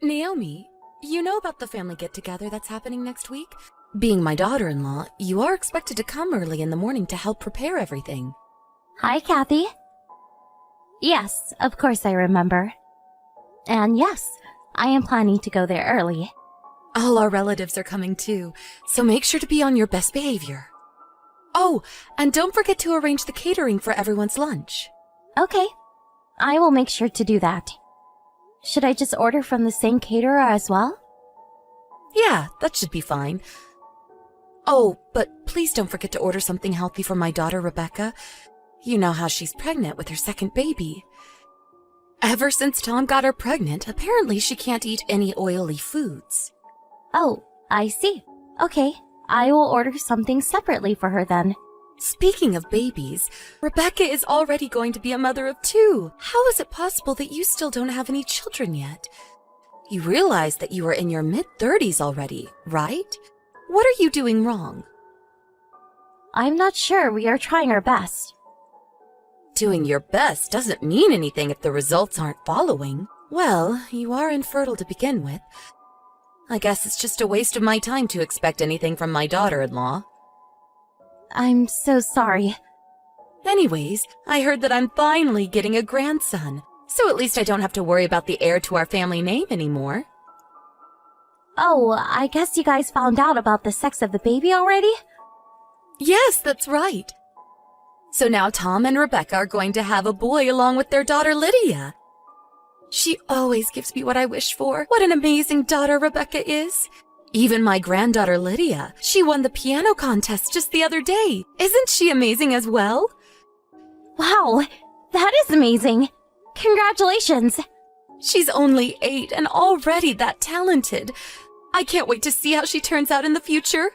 Naomi, you know about the family get-together that's happening next week? Being my daughter-in-law, you are expected to come early in the morning to help prepare everything. Hi, Kathy. Yes, of course I remember. And yes, I am planning to go there early. All our relatives are coming too, so make sure to be on your best behavior. Oh, and don't forget to arrange the catering for everyone's lunch. Okay, I will make sure to do that. Should I just order from the same caterer as well? Yeah, that should be fine. Oh, but please don't forget to order something healthy for my daughter, Rebecca. You know how she's pregnant with her second baby. Ever since Tom got her pregnant, apparently she can't eat any oily foods. Oh, I see. Okay, I will order something separately for her then. Speaking of babies, Rebecca is already going to be a mother of 2. How is it possible that you still don't have any children yet? You realize that you are in your mid-30s already, right? What are you doing wrong? I'm not sure. We are trying our best. Doing your best doesn't mean anything if the results aren't following. Well, you are infertile to begin with. I guess it's just a waste of my time to expect anything from my daughter-in-law. I'm so sorry. Anyways, I heard that I'm finally getting a grandson, so at least I don't have to worry about the heir to our family name anymore. Oh, I guess you guys found out about the sex of the baby already? Yes, that's right. So now Tom and Rebecca are going to have a boy along with their daughter Lydia. She always gives me what I wish for. What an amazing daughter Rebecca is. Even my granddaughter Lydia, she won the piano contest just the other day. Isn't she amazing as well? Wow, that is amazing. Congratulations. She's only 8 and already that talented. I can't wait to see how she turns out in the future.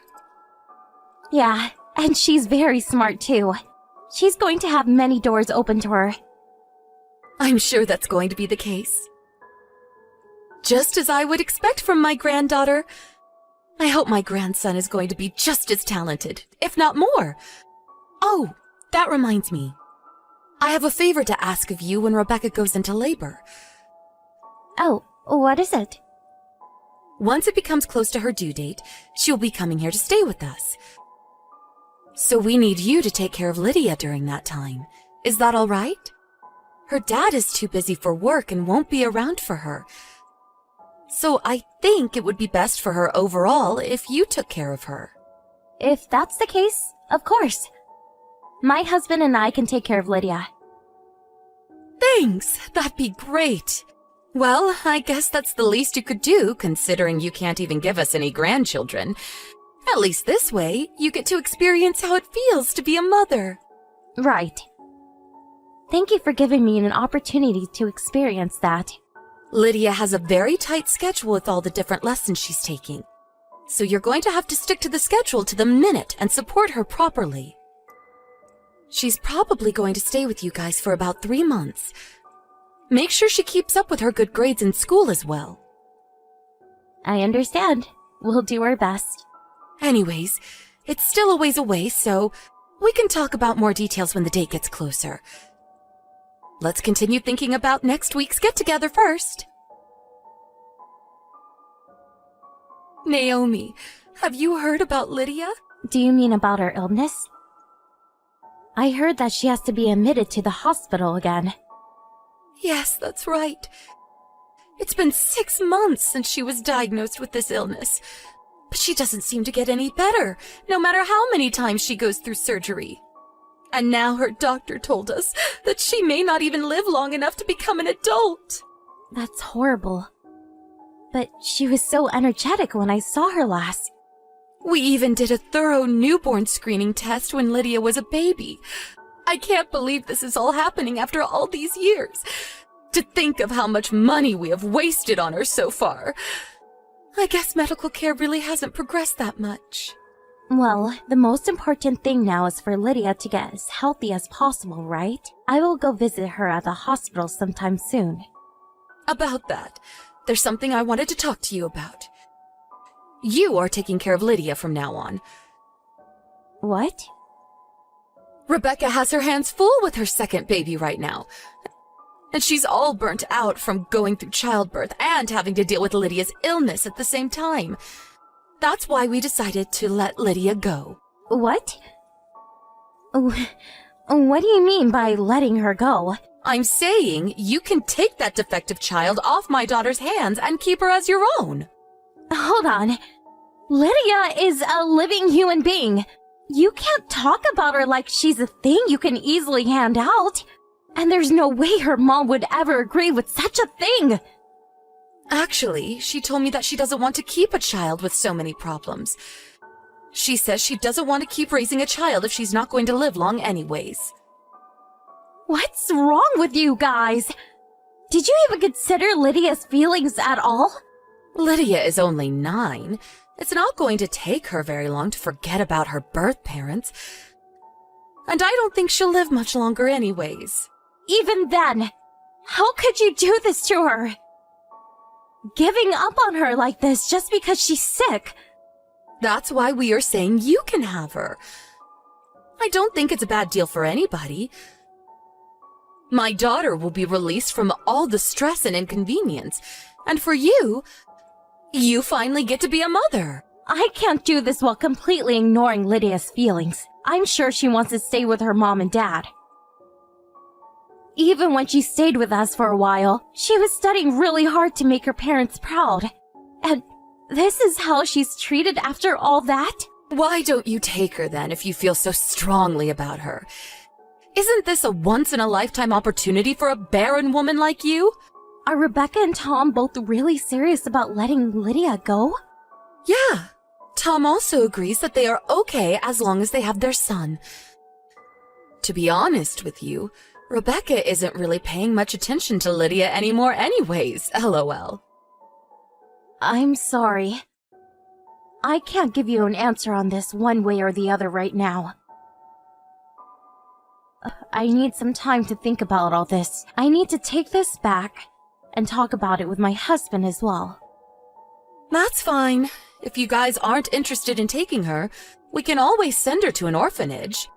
Yeah, and she's very smart too. She's going to have many doors open to her. I'm sure that's going to be the case. Just as I would expect from my granddaughter. I hope my grandson is going to be just as talented, if not more. Oh, that reminds me. I have a favor to ask of you when Rebecca goes into labor. Oh, what is it? Once it becomes close to her due date, she'll be coming here to stay with us. So we need you to take care of Lydia during that time. Is that all right? Her dad is too busy for work and won't be around for her. So I think it would be best for her overall if you took care of her. If that's the case, of course. My husband and I can take care of Lydia. Thanks, that'd be great. Well, I guess that's the least you could do, considering you can't even give us any grandchildren. At least this way, you get to experience how it feels to be a mother. Right. Thank you for giving me an opportunity to experience that. Lydia has a very tight schedule with all the different lessons she's taking. So you're going to have to stick to the schedule to the minute and support her properly. She's probably going to stay with you guys for about 3 months. Make sure she keeps up with her good grades in school as well. I understand. We'll do our best. Anyways, it's still a ways away, so we can talk about more details when the date gets closer. Let's continue thinking about next week's get-together first. Naomi, have you heard about Lydia? Do you mean about her illness? I heard that she has to be admitted to the hospital again. Yes, that's right. It's been 6 months since she was diagnosed with this illness. But she doesn't seem to get any better, no matter how many times she goes through surgery. And now her doctor told us that she may not even live long enough to become an adult. That's horrible. But she was so energetic when I saw her last. We even did a thorough newborn screening test when Lydia was a baby. I can't believe this is all happening after all these years. To think of how much money we have wasted on her so far. I guess medical care really hasn't progressed that much. Well, the most important thing now is for Lydia to get as healthy as possible, right? I will go visit her at the hospital sometime soon. About that, there's something I wanted to talk to you about. You are taking care of Lydia from now on. What? Rebecca has her hands full with her second baby right now. And she's all burnt out from going through childbirth and having to deal with Lydia's illness at the same time. That's why we decided to let Lydia go. What? What do you mean by letting her go? I'm saying you can take that defective child off my daughter's hands and keep her as your own. Hold on. Lydia is a living human being. You can't talk about her like she's a thing you can easily hand out. And there's no way her mom would ever agree with such a thing. Actually, she told me that she doesn't want to keep a child with so many problems. She says she doesn't want to keep raising a child if she's not going to live long anyways. What's wrong with you guys? Did you even consider Lydia's feelings at all? Lydia is only 9. It's not going to take her very long to forget about her birth parents. And I don't think she'll live much longer anyways. Even then, how could you do this to her? Giving up on her like this just because she's sick. That's why we are saying you can have her. I don't think it's a bad deal for anybody. My daughter will be released from all the stress and inconvenience. And for you, you finally get to be a mother. I can't do this while completely ignoring Lydia's feelings. I'm sure she wants to stay with her mom and dad. Even when she stayed with us for a while, she was studying really hard to make her parents proud. And this is how she's treated after all that? Why don't you take her then if you feel so strongly about her? Isn't this a once-in-a-lifetime opportunity for a barren woman like you? Are Rebecca and Tom both really serious about letting Lydia go? Yeah. Tom also agrees that they are okay as long as they have their son. To be honest with you, Rebecca isn't really paying much attention to Lydia anymore anyways, LOL. I'm sorry. I can't give you an answer on this one way or the other right now. I need some time to think about all this. I need to take this back and talk about it with my husband as well. That's fine. If you guys aren't interested in taking her, we can always send her to an orphanage.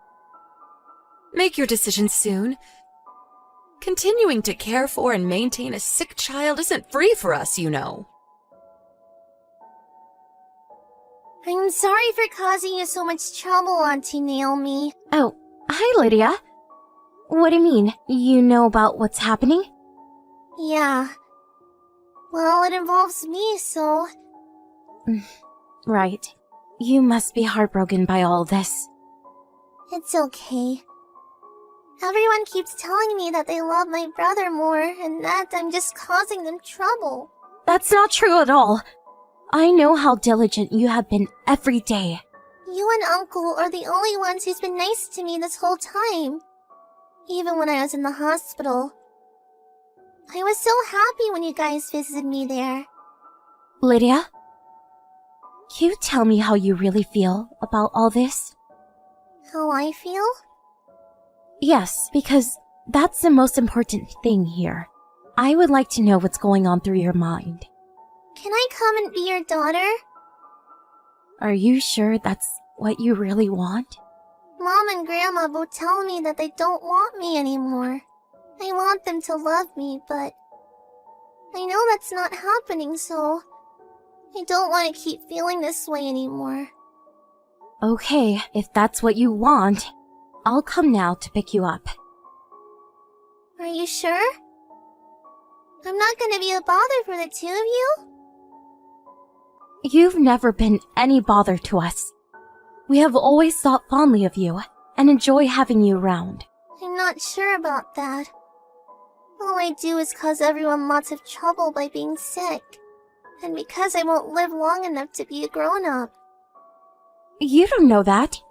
Make your decision soon. Continuing to care for and maintain a sick child isn't free for us, you know. I'm sorry for causing you so much trouble, Auntie Naomi. Oh, hi Lydia. What do you mean? You know about what's happening? Yeah. Well, it involves me, so... Right. You must be heartbroken by all this. It's okay. Everyone keeps telling me that they love my brother more, and that I'm just causing them trouble. That's not true at all. I know how diligent you have been every day. You and Uncle are the only ones who's been nice to me this whole time. Even when I was in the hospital. I was so happy when you guys visited me there. Lydia? Can you tell me how you really feel about all this? How I feel? Yes, because that's the most important thing here. I would like to know what's going on through your mind. Can I come and be your daughter? Are you sure that's what you really want? Mom and Grandma both tell me that they don't want me anymore. I want them to love me, but I know that's not happening, so I don't want to keep feeling this way anymore. Okay, if that's what you want, I'll come now to pick you up. Are you sure? I'm not gonna be a bother for the two of you? You've never been any bother to us. We have always thought fondly of you and enjoy having you around. I'm not sure about that. All I do is cause everyone lots of trouble by being sick. And because I won't live long enough to be a grown-up. You don't know that.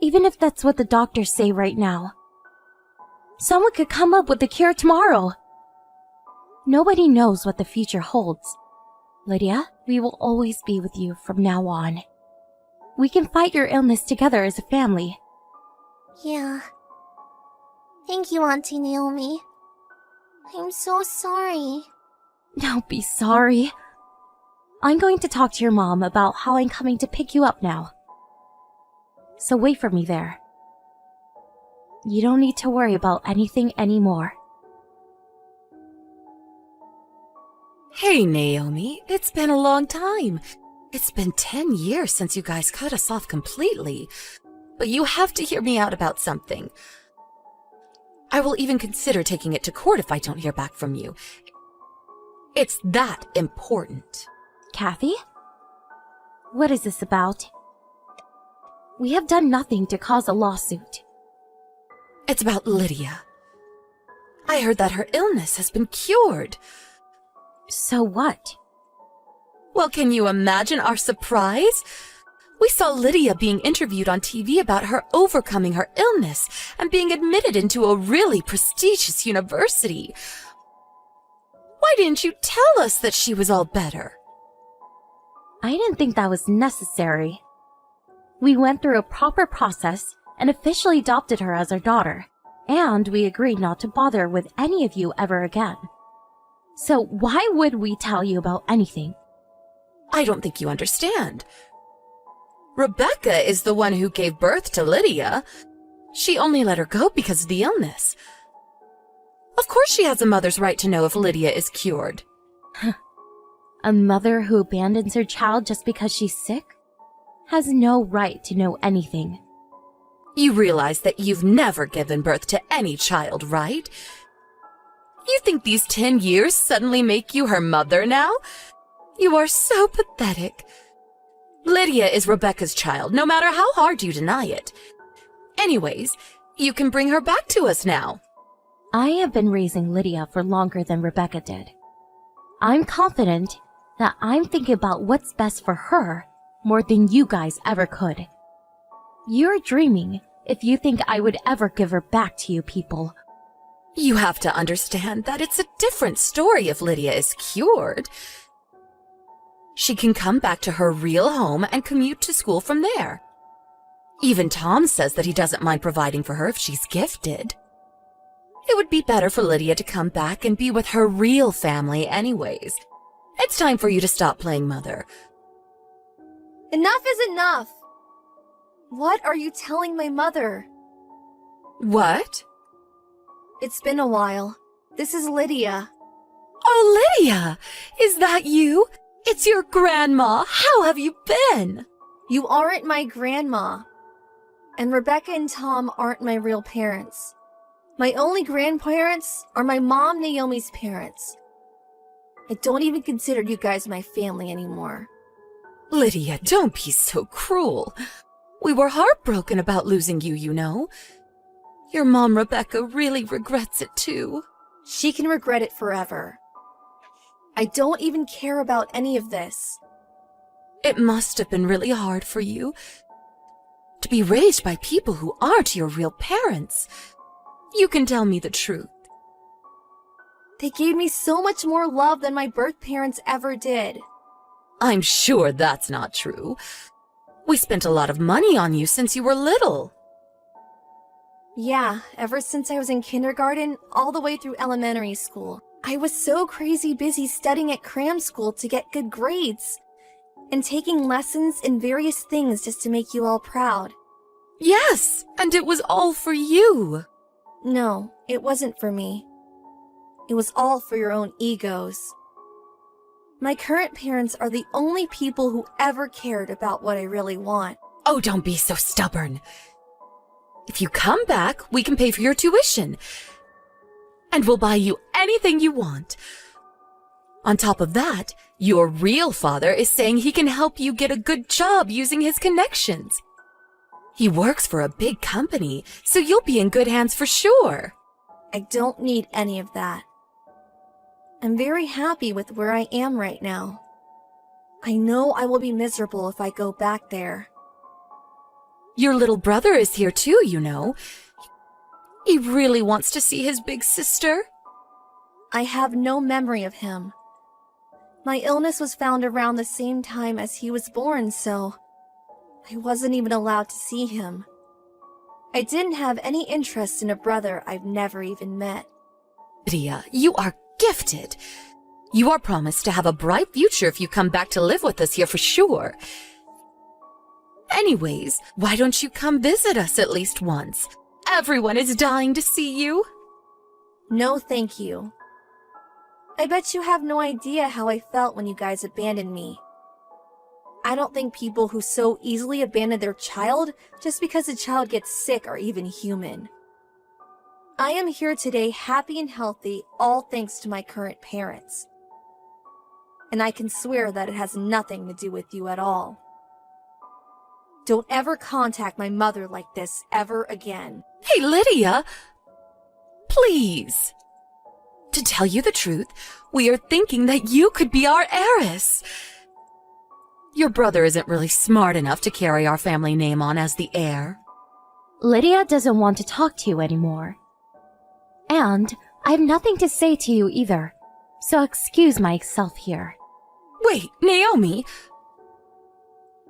Even if that's what the doctors say right now. Someone could come up with the cure tomorrow. Nobody knows what the future holds. Lydia, we will always be with you from now on. We can fight your illness together as a family. Yeah. Thank you, Auntie Naomi. I'm so sorry. Don't be sorry. I'm going to talk to your mom about how I'm coming to pick you up now. So wait for me there. You don't need to worry about anything anymore. Hey, Naomi, it's been a long time. It's been 10 years since you guys cut us off completely. But you have to hear me out about something. I will even consider taking it to court if I don't hear back from you. It's that important. Kathy? What is this about? We have done nothing to cause a lawsuit. It's about Lydia. I heard that her illness has been cured. So what? Well, can you imagine our surprise? We saw Lydia being interviewed on TV about her overcoming her illness and being admitted into a really prestigious university. Why didn't you tell us that she was all better? I didn't think that was necessary. We went through a proper process and officially adopted her as our daughter, and we agreed not to bother with any of you ever again. So why would we tell you about anything? I don't think you understand. Rebecca is the one who gave birth to Lydia. She only let her go because of the illness. Of course she has a mother's right to know if Lydia is cured. A mother who abandons her child just because she's sick has no right to know anything. You realize that you've never given birth to any child, right? You think these 10 years suddenly make you her mother now? You are so pathetic. Lydia is Rebecca's child, no matter how hard you deny it. Anyways, you can bring her back to us now. I have been raising Lydia for longer than Rebecca did. I'm confident that I'm thinking about what's best for her more than you guys ever could. You're dreaming if you think I would ever give her back to you people. You have to understand that it's a different story if Lydia is cured. She can come back to her real home and commute to school from there. Even Tom says that he doesn't mind providing for her if she's gifted. It would be better for Lydia to come back and be with her real family anyways. It's time for you to stop playing mother. Enough is enough! What are you telling my mother? What? It's been a while. This is Lydia. Oh, Lydia! Is that you? It's your grandma. How have you been? You aren't my grandma. And Rebecca and Tom aren't my real parents. My only grandparents are my mom Naomi's parents. I don't even consider you guys my family anymore. Lydia, don't be so cruel. We were heartbroken about losing you, you know. Your mom, Rebecca, really regrets it too. She can regret it forever. I don't even care about any of this. It must have been really hard for you to be raised by people who aren't your real parents. You can tell me the truth. They gave me so much more love than my birth parents ever did. I'm sure that's not true. We spent a lot of money on you since you were little. Yeah, ever since I was in kindergarten, all the way through elementary school. I was so crazy busy studying at cram school to get good grades, and taking lessons in various things just to make you all proud. Yes, and it was all for you. No, it wasn't for me. It was all for your own egos. My current parents are the only people who ever cared about what I really want. Oh, don't be so stubborn. If you come back, we can pay for your tuition. And we'll buy you anything you want. On top of that, your real father is saying he can help you get a good job using his connections. He works for a big company, so you'll be in good hands for sure. I don't need any of that. I'm very happy with where I am right now. I know I will be miserable if I go back there. Your little brother is here too, you know. He really wants to see his big sister. I have no memory of him. My illness was found around the same time as he was born, so I wasn't even allowed to see him. I didn't have any interest in a brother I've never even met. Lydia, you are gifted. You are promised to have a bright future if you come back to live with us here for sure. Anyways, why don't you come visit us at least once? Everyone is dying to see you. No, thank you. I bet you have no idea how I felt when you guys abandoned me. I don't think people who so easily abandon their child just because the child gets sick are even human. I am here today happy and healthy, all thanks to my current parents. And I can swear that it has nothing to do with you at all. Don't ever contact my mother like this ever again. Hey, Lydia! Please! To tell you the truth, we are thinking that you could be our heiress. Your brother isn't really smart enough to carry our family name on as the heir. Lydia doesn't want to talk to you anymore. And I have nothing to say to you either, so excuse myself here. Wait, Naomi!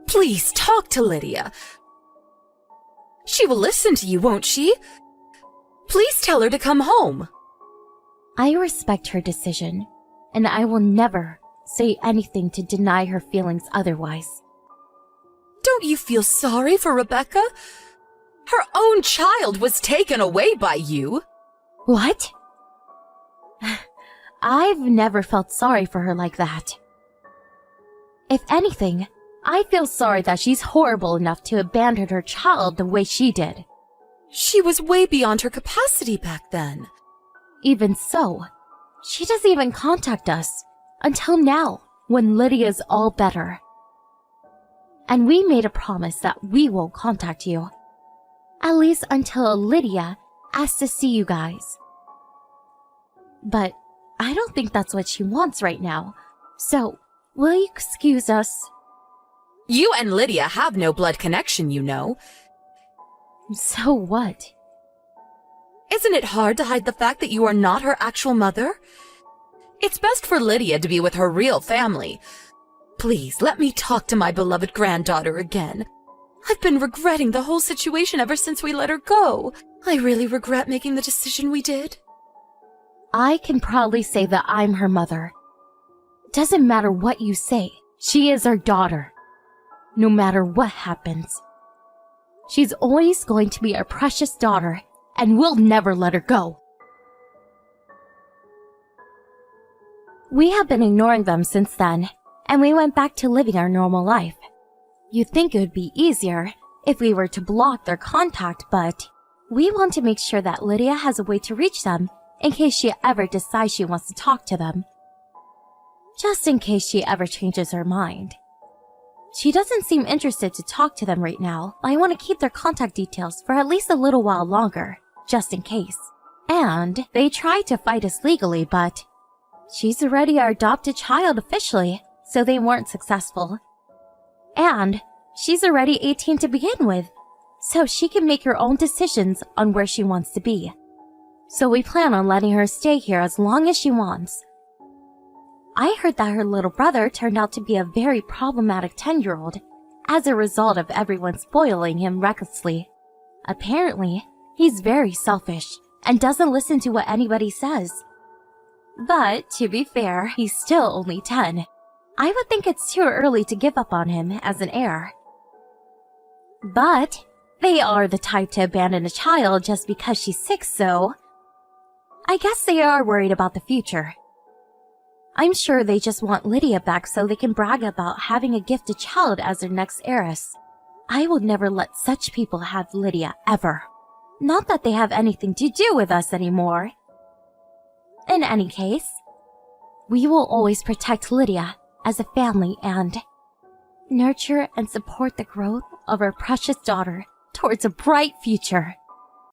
Please talk to Lydia. She will listen to you, won't she? Please tell her to come home. I respect her decision, and I will never say anything to deny her feelings otherwise. Don't you feel sorry for Rebecca? Her own child was taken away by you. What? I've never felt sorry for her like that. If anything, I feel sorry that she's horrible enough to abandon her child the way she did. She was way beyond her capacity back then. Even so, she doesn't even contact us until now, when Lydia's all better. And we made a promise that we won't contact you. At least until Lydia asks to see you guys. But I don't think that's what she wants right now, so will you excuse us? You and Lydia have no blood connection, you know. So what? Isn't it hard to hide the fact that you are not her actual mother? It's best for Lydia to be with her real family. Please, let me talk to my beloved granddaughter again. I've been regretting the whole situation ever since we let her go. I really regret making the decision we did. I can proudly say that I'm her mother. Doesn't matter what you say, she is our daughter. No matter what happens. She's always going to be our precious daughter, and we'll never let her go. We have been ignoring them since then, and we went back to living our normal life. You'd think it would be easier if we were to block their contact, but we want to make sure that Lydia has a way to reach them in case she ever decides she wants to talk to them. Just in case she ever changes her mind. She doesn't seem interested to talk to them right now, but I want to keep their contact details for at least a little while longer, just in case. And they tried to fight us legally, but she's already our adopted child officially, so they weren't successful. And she's already 18 to begin with, so she can make her own decisions on where she wants to be. So we plan on letting her stay here as long as she wants. I heard that her little brother turned out to be a very problematic 10-year-old as a result of everyone spoiling him recklessly. Apparently, he's very selfish and doesn't listen to what anybody says. But, to be fair, he's still only 10. I would think it's too early to give up on him as an heir. But they are the type to abandon a child just because she's sick, so I guess they are worried about the future. I'm sure they just want Lydia back so they can brag about having a gifted child as their next heiress. I will never let such people have Lydia ever. Not that they have anything to do with us anymore. In any case, we will always protect Lydia as a family and nurture and support the growth of our precious daughter towards a bright future.